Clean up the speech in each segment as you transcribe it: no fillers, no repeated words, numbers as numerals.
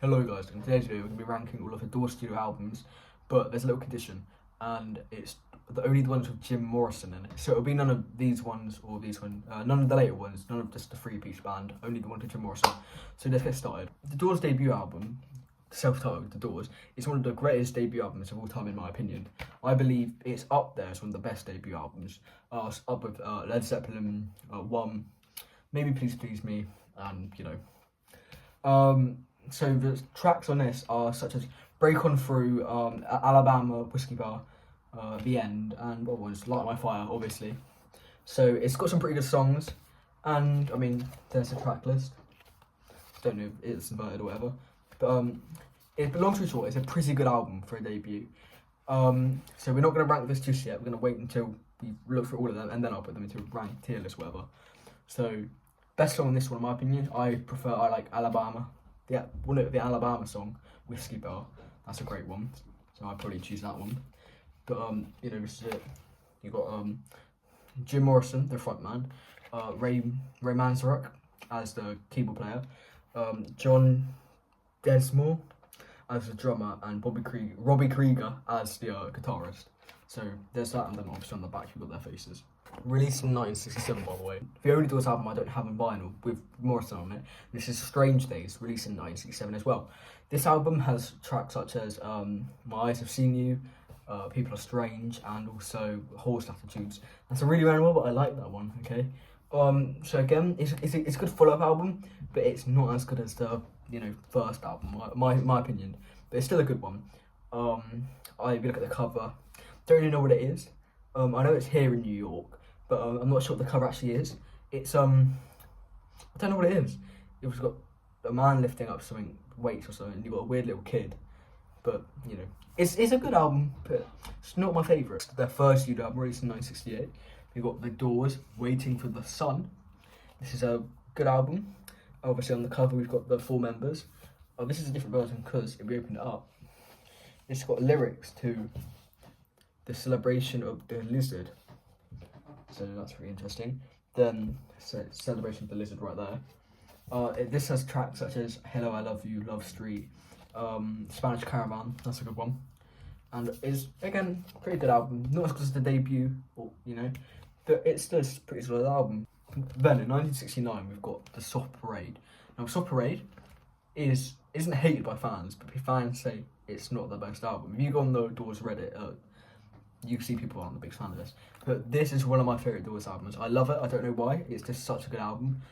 Hello guys, in today's video we're going to be ranking all of the Door Studio albums, but there's a little condition, and it's only the ones with Jim Morrison in it. So it'll be none of these ones or these ones, none of the later ones, none of just the three-piece band, only the one with Jim Morrison. So let's get started. The Doors debut album, self-titled The Doors, is one of the greatest debut albums of all time in my opinion. I believe it's up there as one of the best debut albums, up with Led Zeppelin 1, maybe Please Please Me, and so the tracks on this are such as Break On Through, Alabama, Whiskey Bar, The End, and what was Light My Fire, obviously. So it's got some pretty good songs, and I mean, there's a track list. Don't know if it's inverted or whatever, but it belongs to a short. It's a pretty good album for a debut. So we're not going to rank this just yet. We're going to wait until we look through all of them, and then I'll put them into a ranked tier list, whatever. So best song on this one, in my opinion, I like Alabama. The Alabama song, Whiskey Bar, that's a great one. So I'd probably choose that one. But this is it. You got Jim Morrison, the frontman, Ray Manzarek as the keyboard player, John Densmore as the drummer, and Robbie Krieger as the guitarist. So there's that, and then obviously on the back you've got their faces. Released in 1967, by the way. The only Doors album I don't have in vinyl with Morrison on it. This is Strange Days, released in 1967 as well. This album has tracks such as My Eyes Have Seen You, People Are Strange, and also Horse Attitudes. That's a really random one, but I like that one. Okay. So again, it's a good follow-up album, but it's not as good as the first album, my opinion. But it's still a good one. If you look at the cover, don't really know what it is. I know it's here in New York, but I'm not sure what the cover actually is. It's I don't know what it is. It was got a man lifting up something, weights or something, and you got a weird little kid. But it's a good album, but it's not my favourite. It's their first studio album, released in 1968. We got The Doors, Waiting for the Sun. This is a good album. Obviously on the cover we've got the four members. This is a different version because if we open it up, it's got lyrics to The Celebration of the Lizard. So that's pretty interesting. Then Celebration of the Lizard right there. This has tracks such as Hello, I Love You, Love Street, Spanish Caravan, that's a good one. And it's, again, pretty good album. Not as good as the debut, but it's still a pretty solid album. Then in 1969 we've got The Soft Parade. Now Soft Parade isn't hated by fans, but fans say it's not the best album. If you go on the Doors Reddit, you see people aren't a big fan of this, but this is one of my favourite Doors albums. I love it. I don't know why. It's just such a good album.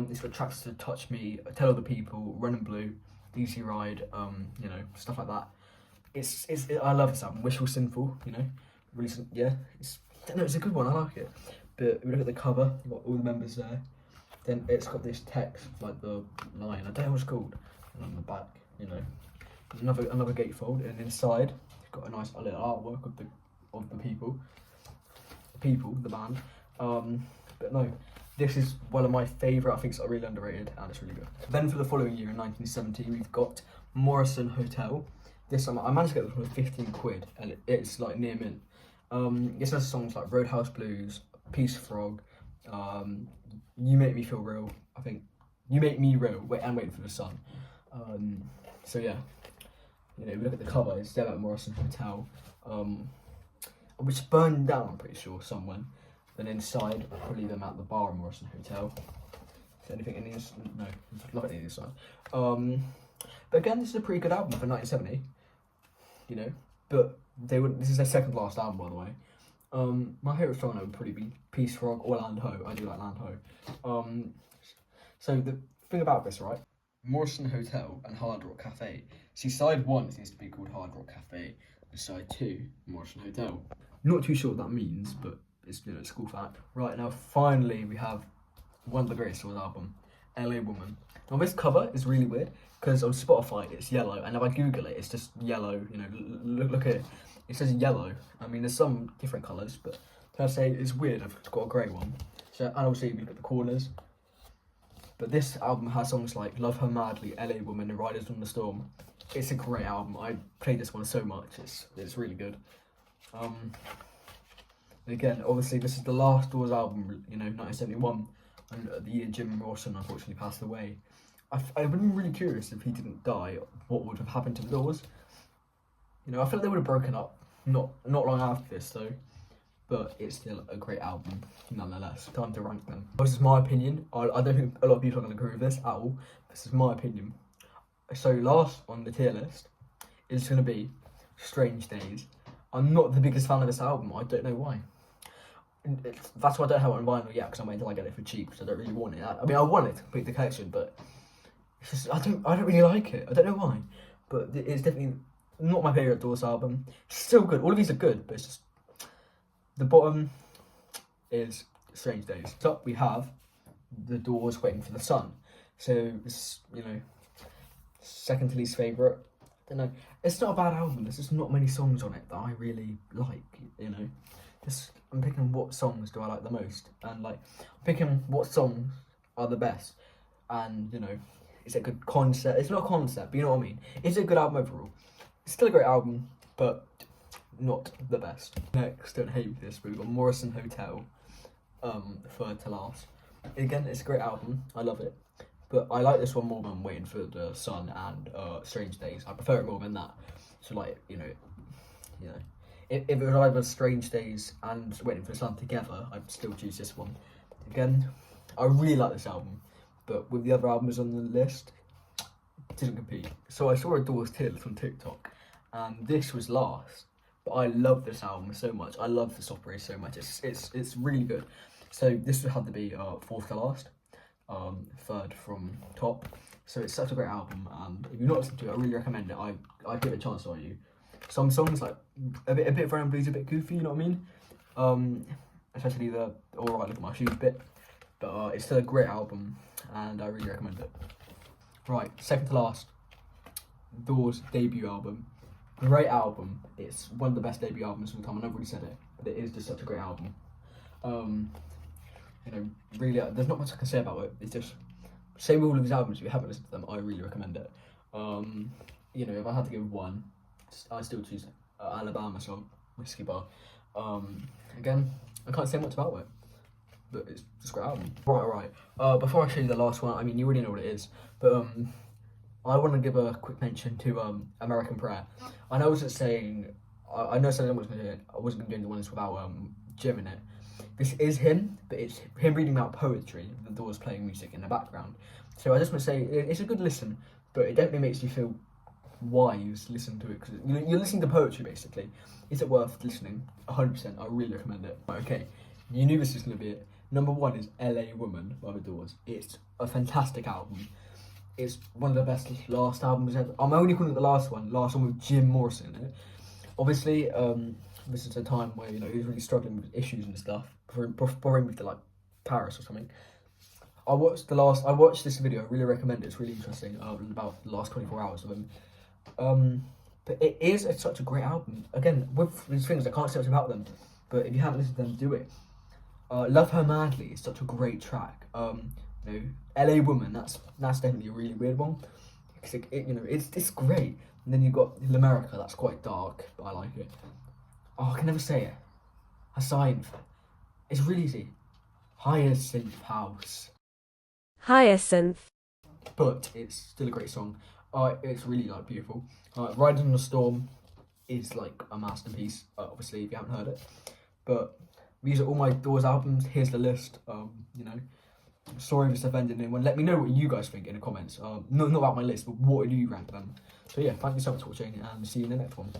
It's got tracks to Touch Me, Tell Other People, Running Blue, Easy Ride, stuff like that. I love this album. Wishful Sinful, it's a good one. I like it. But if you look at the cover, you've got all the members there. Then it's got this text, like the line. I don't know what it's called. And on the back, another gatefold, and inside you've got a nice little artwork of the people, the band. But no, this is one of my favourite. I think it's really underrated and it's really good. Then for the following year in 1970, we've got Morrison Hotel. This I managed to get this for 15 quid, and it's like near mint. This has songs like Roadhouse Blues, Peace Frog, You Make Me Feel Real. I think You Make Me Real, and Waiting for the Sun. So yeah, if you look at the cover, it's there at Morrison Hotel. Which burned down, I'm pretty sure, somewhere. Then inside, probably them at the bar in Morrison Hotel. Is there anything in these? No, there's nothing in this side. But again, this is a pretty good album for 1970. But this is their second last album, by the way. My favourite song would probably be Peace Frog or Land Ho. I do like Land Ho. So the thing about this, right? Morrison Hotel and Hard Rock Cafe. See, side 1 seems to be called Hard Rock Cafe, and side 2, Morrison Hotel. Not too sure what that means, but it's it's a cool fact. Right, now finally we have one of the greatest Doors album, LA Woman. Now this cover is really weird because on Spotify it's yellow, and if I Google it, it's just yellow. Look at it. It says yellow. I mean, there's some different colours, but can I say it's weird? I've got a grey one. So, and obviously we look at the corners. But this album has songs like Love Her Madly, LA Woman, and Riders on the Storm. It's a great album. I played this one so much. It's really good. Again, obviously this is the last Doors album, 1971, and the year Jim Morrison unfortunately passed away. I've been really curious if he didn't die, what would have happened to the Doors. You know, I feel like they would have broken up not long after this though, but it's still a great album nonetheless. Time to rank them. This is my opinion. I don't think a lot of people are going to agree with this at all. This is my opinion. So last on the tier list is going to be Strange Days. I'm not the biggest fan of this album. I don't know why. That's why I don't have it on vinyl yet, because I'm waiting until I get it for cheap, so I don't really want it. I mean, I want it to complete the collection, but it's just, I don't really like it. I don't know why, but it's definitely not my favourite Doors album. It's still good. All of these are good, but it's just the bottom is Strange Days. Top we have The Doors, Waiting for the Sun. So it's, you know, second to least favourite. I don't know. It's not a bad album. There's just not many songs on it that I really like. You know, I'm picking what songs do I like the most, and like I'm picking what songs are the best, and you know, it's a good concept. It's not a concept, but you know what I mean. It's a good album overall. It's still a great album, but not the best. Next, don't hate this, but we've got Morrison Hotel, third to last. Again, it's a great album. I love it. But I like this one more than Waiting for the Sun and Strange Days. I prefer it more than that. So like, you know, if it was either Strange Days and Waiting for the Sun together, I'd still choose this one. Again, I really like this album, but with the other albums on the list, it didn't compete. So I saw a Doors tier list on TikTok, and this was last. But I love this album so much. I love the Opera so much. It's really good. So this would have to be fourth to last. Third from top. So it's such a great album, and if you've not listened to it, I really recommend it. I give it a chance on you. Some songs like a bit of Rhythm and Blues, a bit goofy, you know what I mean? Especially the Alright Look at My Shoes bit. But it's still a great album, and I really recommend it. Right, second to last, Doors' debut album. Great album. It's one of the best debut albums of all time. I never really said it, but it is just such a great album. You know, really, there's not much I can say about it. It's just, same with all of his albums. If you haven't listened to them, I really recommend it. You know, if I had to give one, I still choose Alabama song, Whiskey Bar. Again, I can't say much about it, but it's just a great album. Right. Before I show you the last one, I mean, you already know what it is, but I want to give a quick mention to American Prayer. I know I wasn't saying, I know I said I wasn't going to do the ones without Jim in it. This is him, but it's him reading out poetry, the Doors playing music in the background. So I just want to say, it's a good listen, but it definitely makes you feel wise listening to it, because you're listening to poetry basically. Is it worth listening? 100%, I really recommend it. Okay, you knew this was going to be it. Number one is LA Woman by the Doors. It's a fantastic album. It's one of the best last albums ever. I'm only calling it the last one with Jim Morrison in it. Obviously, this is a time where, you know, he was really struggling with issues and stuff before he moved to like Paris or something. I watched this video. I really recommend it. It's really interesting. About the last 24 hours of him. But it's such a great album. Again, with these things, I can't say much about them. But if you haven't listened to them, do it. Love Her Madly is such a great track. You know, LA Woman. That's definitely a really weird one. You know, it's great. And then you've got L'America. That's quite dark, but I like it. Oh, I can never say it. Hyacinth. It's really easy. Hyacinth House. Hyacinth. But it's still a great song. It's really like beautiful. Riding on the Storm is like a masterpiece. Obviously, if you haven't heard it. But these are all my Doors albums. Here's the list. You know, sorry if it's offended anyone. Let me know what you guys think in the comments. Not about my list, but what do you rank them? So yeah, thank you so much for watching, and see you in the next one.